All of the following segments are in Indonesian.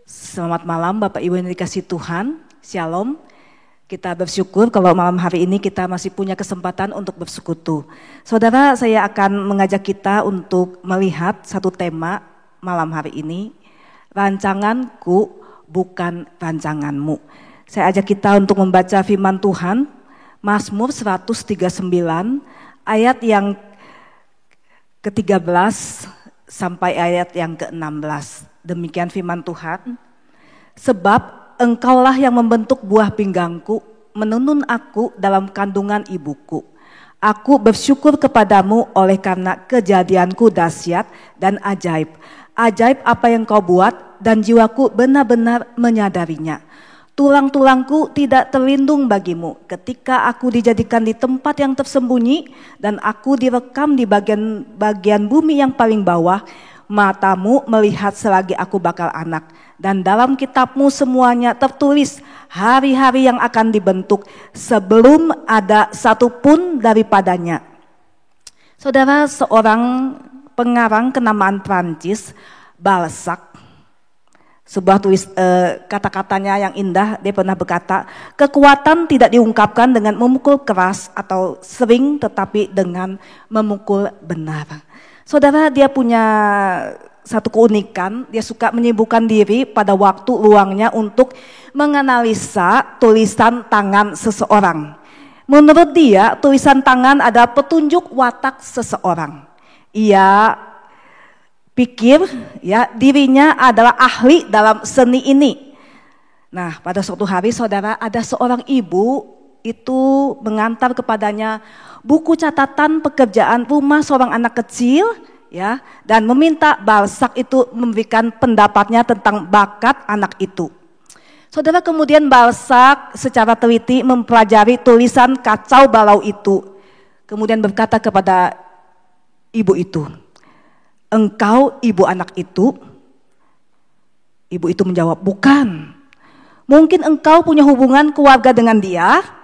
Selamat malam Bapak Ibu yang dikasihi Tuhan, Shalom. Kita bersyukur kalau malam hari ini kita masih punya kesempatan untuk bersekutu. Saudara, saya akan mengajak kita untuk melihat satu tema malam hari ini. Rancanganku bukan rancanganmu. Saya ajak kita untuk membaca firman Tuhan, Mazmur 139 ayat yang ke-13 sampai ayat yang ke-16. Demikian firman Tuhan. Sebab Engkaulah yang membentuk buah pinggangku, menenun aku dalam kandungan ibuku. Aku bersyukur kepadamu oleh karena kejadianku dahsyat dan ajaib. Ajaib apa yang kau buat dan jiwaku benar-benar menyadarinya. Tulang-tulangku tidak terlindung bagimu ketika aku dijadikan di tempat yang tersembunyi dan aku direkam di bagian bumi yang paling bawah. Matamu melihat selagi aku bakal anak, dan dalam kitabmu semuanya tertulis hari-hari yang akan dibentuk sebelum ada satu pun daripadanya. Saudara, seorang pengarang kenamaan Prancis, Balzac, sebuah kata-katanya yang indah, dia pernah berkata, kekuatan tidak diungkapkan dengan memukul keras atau sering, tetapi dengan memukul benar. Saudara, dia punya satu keunikan, dia suka menyibukkan diri pada waktu luangnya untuk menganalisa tulisan tangan seseorang. Menurut dia, tulisan tangan adalah petunjuk watak seseorang. Ia pikir ya dirinya adalah ahli dalam seni ini. Nah, pada suatu hari saudara, ada seorang ibu itu mengantar kepadanya buku catatan pekerjaan rumah seorang anak kecil ya, dan meminta Balzac itu memberikan pendapatnya tentang bakat anak itu. Saudara, kemudian Balzac secara teliti mempelajari tulisan kacau balau itu. Kemudian berkata kepada ibu itu, engkau ibu anak itu? Ibu itu menjawab, bukan. Mungkin engkau punya hubungan keluarga dengan dia?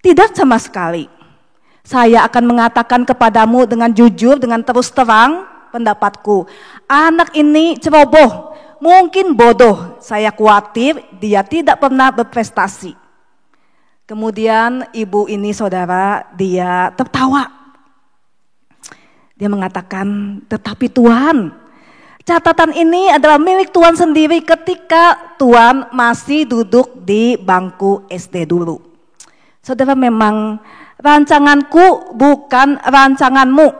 Tidak sama sekali. Saya akan mengatakan kepadamu dengan jujur, dengan terus terang pendapatku. Anak ini ceroboh, mungkin bodoh. Saya khawatir dia tidak pernah berprestasi. Kemudian ibu ini saudara, dia tertawa. Dia mengatakan, tetapi Tuhan, catatan ini adalah milik Tuhan sendiri ketika Tuhan masih duduk di bangku SD dulu. Saudara, memang rancanganku bukan rancanganmu.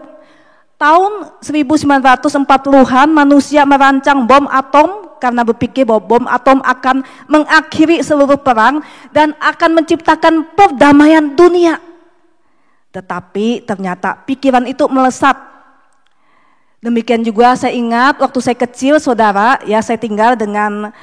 Tahun 1940-an manusia merancang bom atom karena berpikir bahwa bom atom akan mengakhiri seluruh perang dan akan menciptakan perdamaian dunia. Tetapi ternyata pikiran itu melesat. Demikian juga saya ingat waktu saya kecil saudara, ya saya tinggal dengan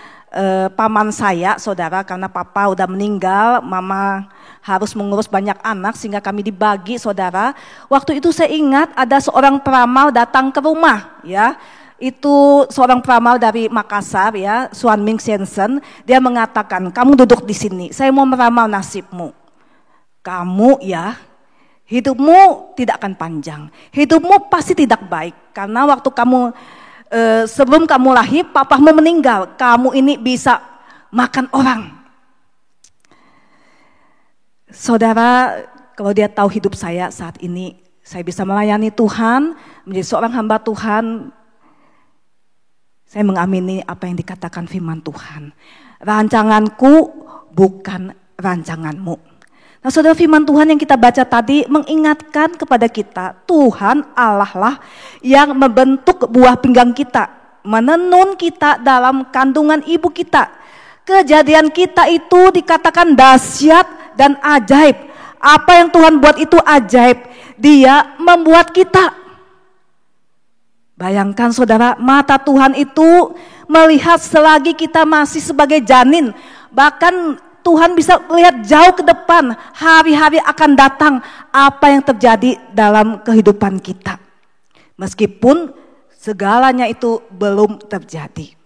paman saya saudara, karena papa udah meninggal, mama harus mengurus banyak anak sehingga kami dibagi saudara. Waktu itu saya ingat ada seorang peramal datang ke rumah ya. Itu seorang peramal dari Makassar ya, Suan Ming Sensen. Dia mengatakan, kamu duduk di sini, saya mau meramal nasibmu. Kamu ya, hidupmu tidak akan panjang. Hidupmu pasti tidak baik karena waktu kamu sebelum kamu lahir, papamu meninggal. Kamu ini bisa makan orang. Saudara, kalau dia tahu hidup saya saat ini, saya bisa melayani Tuhan, menjadi seorang hamba Tuhan. Saya mengamini apa yang dikatakan firman Tuhan. Rancanganku bukan rancanganmu. Nah saudara, firman Tuhan yang kita baca tadi mengingatkan kepada kita, Tuhan Allah lah yang membentuk buah pinggang kita, menenun kita dalam kandungan ibu kita. Kejadian kita itu dikatakan dahsyat dan ajaib. Apa yang Tuhan buat itu ajaib, Dia membuat kita. Bayangkan saudara, mata Tuhan itu melihat selagi kita masih sebagai janin, bahkan Tuhan bisa melihat jauh ke depan, hari-hari akan datang apa yang terjadi dalam kehidupan kita. Meskipun segalanya itu belum terjadi.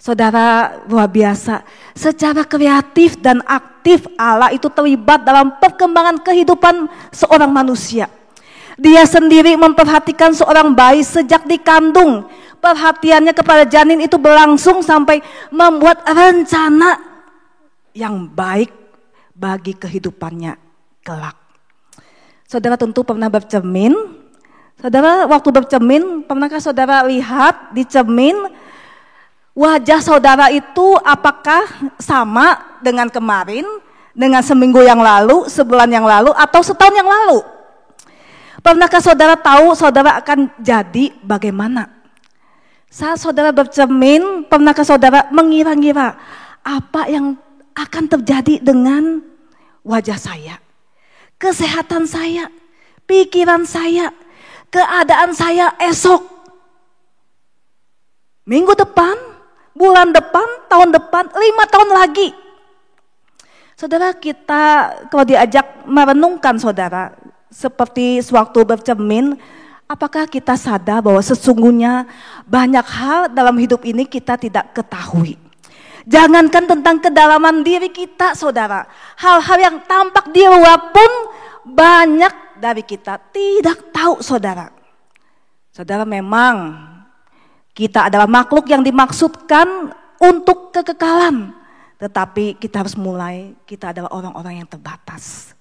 Saudara, luar biasa, secara kreatif dan aktif Allah itu terlibat dalam perkembangan kehidupan seorang manusia. Dia sendiri memperhatikan seorang bayi sejak dikandung, perhatiannya kepada janin itu berlangsung sampai membuat rencana yang baik bagi kehidupannya kelak. Saudara tentu pernah bercermin. Saudara waktu bercermin, pernahkah saudara lihat di cermin wajah saudara itu apakah sama dengan kemarin, dengan seminggu yang lalu, sebulan yang lalu, atau setahun yang lalu? Pernahkah saudara tahu saudara akan jadi bagaimana? Saat saudara bercermin, pernahkah saudara mengira-ngira apa yang akan terjadi dengan wajah saya, kesehatan saya, pikiran saya, keadaan saya esok, minggu depan, bulan depan, tahun depan, 5 tahun lagi? Saudara, kita kalau diajak merenungkan saudara, seperti sewaktu bercermin, apakah kita sadar bahwa sesungguhnya banyak hal dalam hidup ini kita tidak ketahui. Jangankan tentang kedalaman diri kita saudara, hal-hal yang tampak di luar pun banyak dari kita tidak tahu saudara. Saudara, memang kita adalah makhluk yang dimaksudkan untuk kekekalan. Tetapi kita harus mulai, kita adalah orang-orang yang terbatas.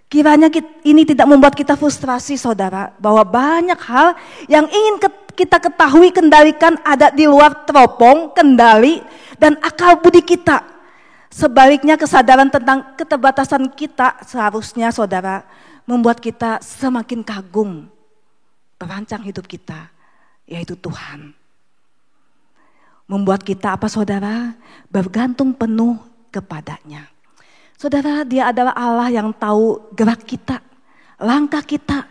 Kiranya ini tidak membuat kita frustrasi saudara, bahwa banyak hal yang ingin kita ketahui, kendalikan ada di luar teropong, kendali, dan akal budi kita. Sebaliknya kesadaran tentang keterbatasan kita seharusnya saudara membuat kita semakin kagum perancang hidup kita, yaitu Tuhan. Membuat kita apa saudara? Bergantung penuh kepadanya. Saudara, Dia adalah Allah yang tahu gerak kita, langkah kita.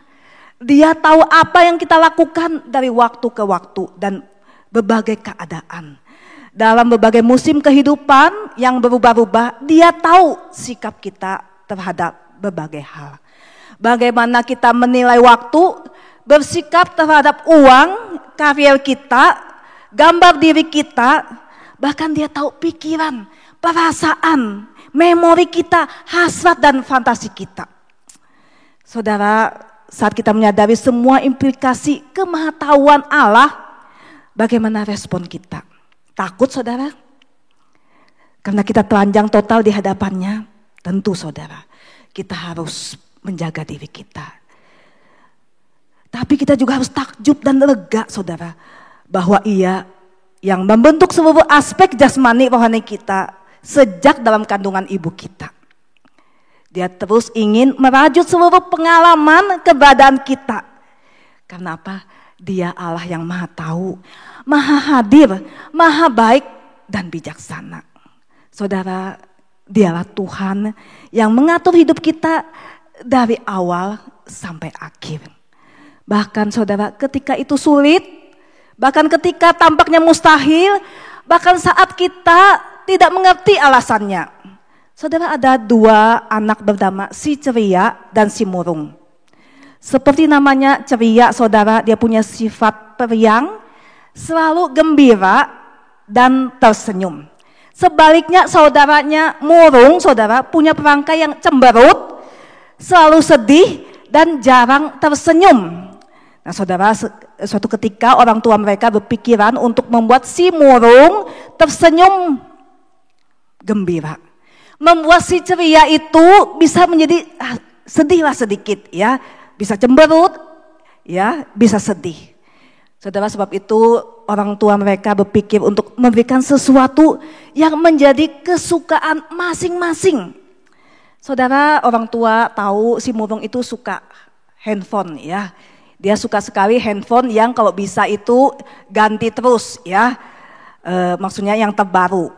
Dia tahu apa yang kita lakukan dari waktu ke waktu dan berbagai keadaan. Dalam berbagai musim kehidupan yang berubah-ubah, Dia tahu sikap kita terhadap berbagai hal. Bagaimana kita menilai waktu, bersikap terhadap uang, karir kita, gambar diri kita, bahkan Dia tahu pikiran, perasaan, memori kita, hasrat dan fantasi kita. Saudara, saat kita menyadari semua implikasi kemahatauan Allah, bagaimana respon kita? Takut saudara? Karena kita telanjang total di hadapannya. Tentu saudara, kita harus menjaga diri kita. Tapi kita juga harus takjub dan lega saudara, bahwa Ia yang membentuk seluruh aspek jasmani rohani kita sejak dalam kandungan ibu kita. Dia terus ingin merajut seluruh pengalaman keberadaan kita. Karena apa? Dia Allah yang maha tahu, maha hadir, maha baik dan bijaksana. Saudara, Dialah Tuhan yang mengatur hidup kita dari awal sampai akhir. Bahkan saudara, ketika itu sulit, bahkan ketika tampaknya mustahil, bahkan saat kita tidak mengerti alasannya. Saudara, ada 2 anak bernama si ceria dan si murung. Seperti namanya ceria saudara, dia punya sifat periang, selalu gembira dan tersenyum. Sebaliknya saudaranya murung saudara, punya perangkai yang cemberut, selalu sedih dan jarang tersenyum. Nah saudara, suatu ketika orang tua mereka berpikiran untuk membuat si murung tersenyum gembira. Membuat si ceria itu bisa menjadi sedihlah sedikit ya, bisa cemberut ya, bisa sedih. Saudara, sebab itu orang tua mereka berpikir untuk memberikan sesuatu yang menjadi kesukaan masing-masing. Saudara, orang tua tahu si murung itu suka handphone ya. Dia suka sekali handphone yang kalau bisa itu ganti terus ya, maksudnya yang terbaru.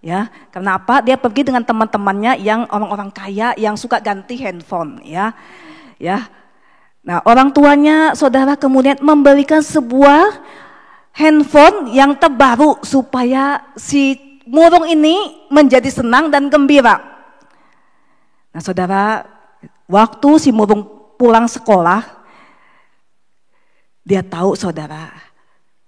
Ya, karena apa? Dia pergi dengan teman-temannya yang orang-orang kaya yang suka ganti handphone, ya. Nah, orang tuanya saudara kemudian memberikan sebuah handphone yang terbaru supaya si murung ini menjadi senang dan gembira. Nah, saudara, waktu si murung pulang sekolah, dia tahu saudara,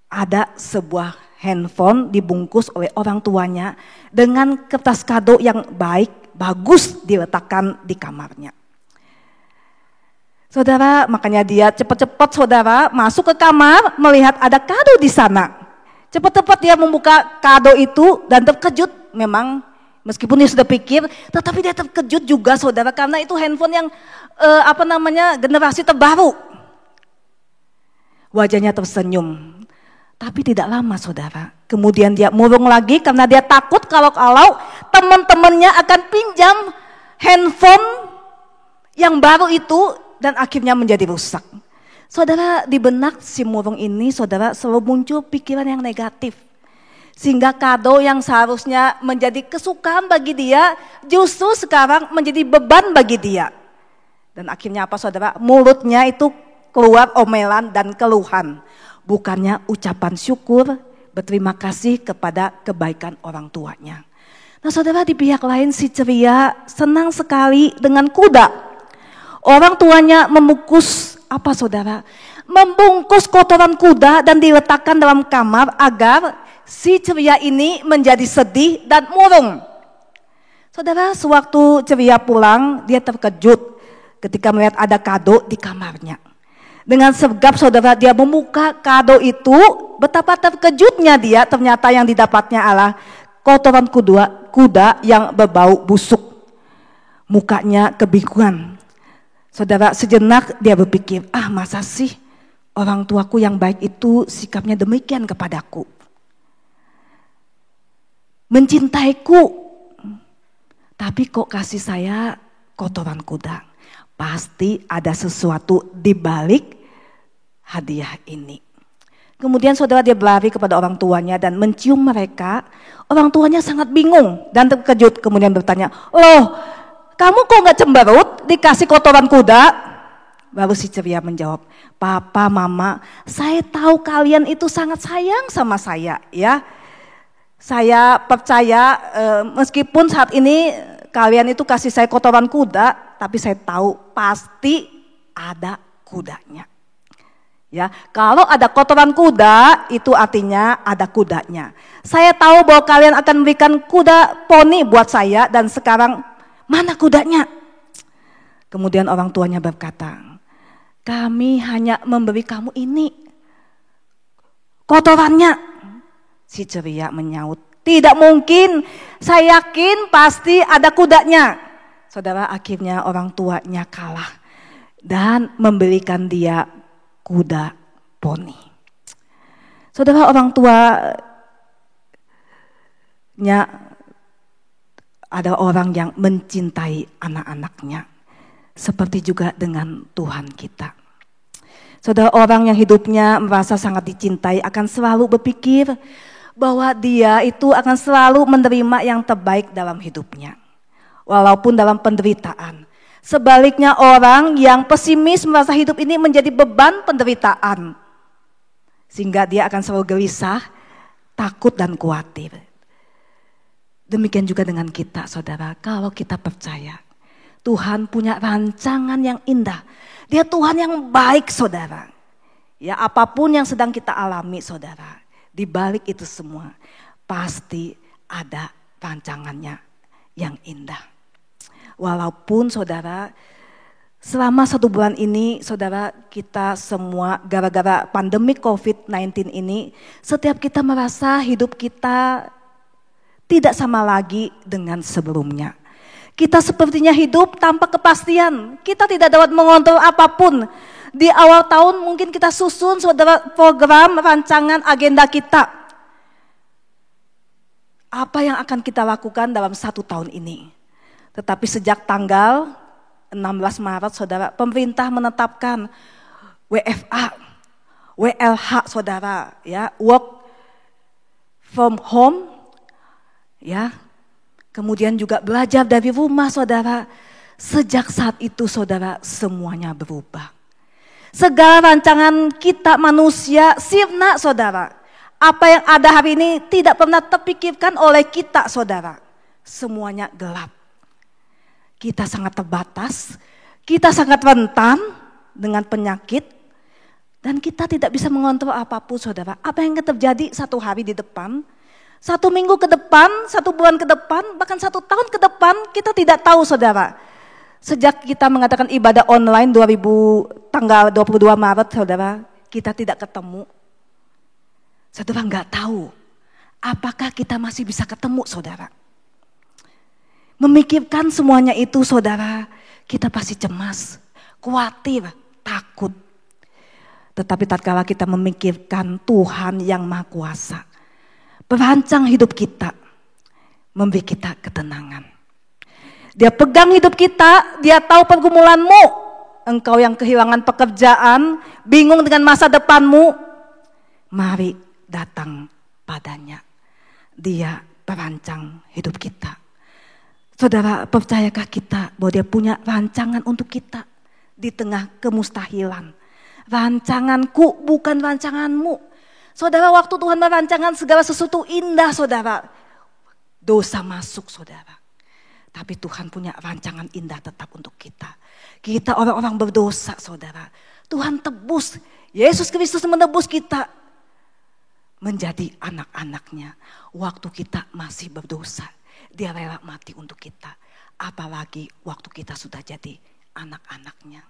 ada sebuah handphone dibungkus oleh orang tuanya dengan kertas kado yang baik, bagus diletakkan di kamarnya. Saudara, makanya dia cepat-cepat saudara masuk ke kamar melihat ada kado di sana. Cepat-cepat dia membuka kado itu dan terkejut memang meskipun dia sudah pikir, tetapi dia terkejut juga saudara karena itu handphone yang generasi terbaru. Wajahnya tersenyum. Tapi tidak lama saudara, kemudian dia murung lagi karena dia takut kalau teman-temannya akan pinjam handphone yang baru itu dan akhirnya menjadi rusak. Saudara, di benak si murung ini saudara selalu muncul pikiran yang negatif. Sehingga kado yang seharusnya menjadi kesukaan bagi dia justru sekarang menjadi beban bagi dia. Dan akhirnya apa saudara? Mulutnya itu keluar omelan dan keluhan. Bukannya ucapan syukur, berterima kasih kepada kebaikan orang tuanya. Nah saudara, di pihak lain si ceria senang sekali dengan kuda. Orang tuanya membungkus apa saudara? Membungkus kotoran kuda dan diletakkan dalam kamar agar si ceria ini menjadi sedih dan murung. Saudara, sewaktu ceria pulang dia terkejut ketika melihat ada kado di kamarnya. Dengan segap saudara dia membuka kado itu, betapa terkejutnya dia, ternyata yang didapatnya adalah kotoran kuda yang berbau busuk. Mukanya kebingungan. Saudara, sejenak dia berpikir, masa sih orang tuaku yang baik itu sikapnya demikian kepadaku. Mencintaiku, tapi kok kasih saya kotoran kuda. Pasti ada sesuatu di balik hadiah ini. Kemudian saudara dia berlari kepada orang tuanya dan mencium mereka. Orang tuanya sangat bingung dan terkejut. Kemudian bertanya, loh kamu kok gak cemberut dikasih kotoran kuda? Baru si ceria menjawab, papa, mama, saya tahu kalian itu sangat sayang sama saya ya. Saya percaya meskipun saat ini kalian itu kasih saya kotoran kuda, tapi saya tahu pasti ada kudanya. Ya, kalau ada kotoran kuda itu artinya ada kudanya. Saya tahu bahwa kalian akan memberikan kuda poni buat saya dan sekarang mana kudanya? Kemudian orang tuanya berkata, kami hanya memberi kamu ini kotorannya. Si ceria menyaut, tidak mungkin, saya yakin pasti ada kudanya. Saudara, akhirnya orang tuanya kalah dan memberikan dia kuda poni. Saudara, orang tuanya ada orang yang mencintai anak-anaknya. Seperti juga dengan Tuhan kita. Saudara, orang yang hidupnya merasa sangat dicintai akan selalu berpikir bahwa dia itu akan selalu menerima yang terbaik dalam hidupnya. Walaupun dalam penderitaan. Sebaliknya orang yang pesimis merasa hidup ini menjadi beban penderitaan. Sehingga dia akan selalu gelisah, takut dan khawatir. Demikian juga dengan kita saudara, kalau kita percaya Tuhan punya rancangan yang indah. Dia Tuhan yang baik saudara. Ya, apapun yang sedang kita alami saudara, di balik itu semua pasti ada rancangannya yang indah. Walaupun saudara selama 1 bulan ini saudara kita semua gara-gara pandemi COVID-19 ini, setiap kita merasa hidup kita tidak sama lagi dengan sebelumnya. Kita sepertinya hidup tanpa kepastian, kita tidak dapat mengontrol apapun. Di awal tahun mungkin kita susun saudara program, rancangan, agenda kita. Apa yang akan kita lakukan dalam 1 tahun ini. Tetapi sejak tanggal 16 Maret saudara, pemerintah menetapkan WFA, WLH saudara, ya, work from home, ya. Kemudian juga belajar dari rumah saudara. Sejak saat itu saudara semuanya berubah. Segala rancangan kita manusia sirna saudara. Apa yang ada hari ini tidak pernah terpikirkan oleh kita saudara. Semuanya gelap. Kita sangat terbatas. Kita sangat rentan dengan penyakit. Dan kita tidak bisa mengontrol apapun saudara. Apa yang terjadi 1 hari di depan, 1 minggu ke depan, 1 bulan ke depan, bahkan 1 tahun ke depan kita tidak tahu saudara. Sejak kita mengadakan ibadah online tanggal 22 Maret, saudara, kita tidak ketemu. Saudara nggak tahu apakah kita masih bisa ketemu, saudara. Memikirkan semuanya itu, saudara, kita pasti cemas, khawatir, takut. Tetapi tatkala kita memikirkan Tuhan yang Maha Kuasa, perancang hidup kita, memberi kita ketenangan. Dia pegang hidup kita, dia tahu pergumulanmu. Engkau yang kehilangan pekerjaan, bingung dengan masa depanmu, mari datang padanya. Dia perancang hidup kita. Saudara, percayakah kita bahwa dia punya rancangan untuk kita di tengah kemustahilan? Rancanganku bukan rancanganmu. Saudara, waktu Tuhan merancangkan segala sesuatu indah, saudara. Dosa masuk, saudara. Tapi Tuhan punya rancangan indah tetap untuk kita. Kita orang-orang berdosa, saudara. Tuhan tebus. Yesus Kristus menebus kita menjadi anak-anaknya. Waktu kita masih berdosa, dia rela mati untuk kita. Apalagi waktu kita sudah jadi anak-anaknya.